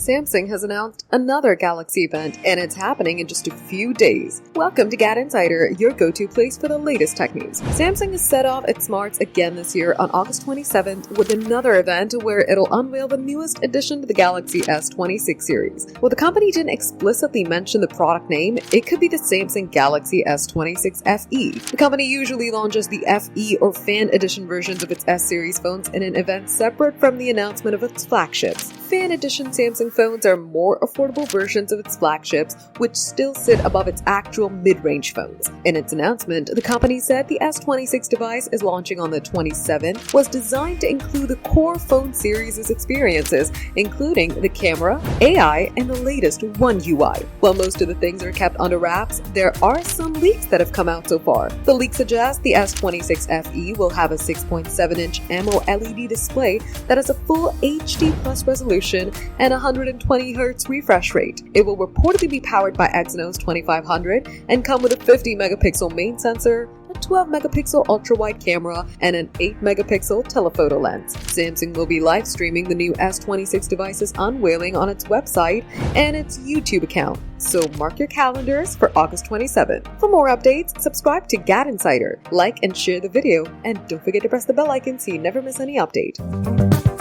Samsung has announced another Galaxy event, and it's happening in just a few days. Welcome to GadInsider, your go-to place for the latest tech news. Samsung has set off its smarts again this year on August 27th with another event where it'll unveil the newest addition to the Galaxy S26 series. While the company didn't explicitly mention the product name, it could be the Samsung Galaxy S26 FE. The company usually launches the FE or Fan Edition versions of its S-series phones in an event separate from the announcement of its flagships. Fan Edition Samsung phones are more affordable versions of its flagships, which still sit above its actual mid-range phones. In its announcement, the company said the S26 device is launching on the 27th, was designed to include the core phone series' experiences, including the camera, AI, and the latest One UI. While most of the things are kept under wraps, there are some leaks that have come out so far. The leaks suggest the S26 FE will have a 6.7-inch AMOLED display that has a full HD plus resolution and 120Hz refresh rate. It will reportedly be powered by Exynos 2500 and come with a 50-megapixel main sensor, a 12-megapixel ultra-wide camera, and an 8-megapixel telephoto lens. Samsung will be live streaming the new S26 device's unveiling on its website and its YouTube account, so mark your calendars for August 27th. For more updates, subscribe to GadInsider, like and share the video, and don't forget to press the bell icon so you never miss any update.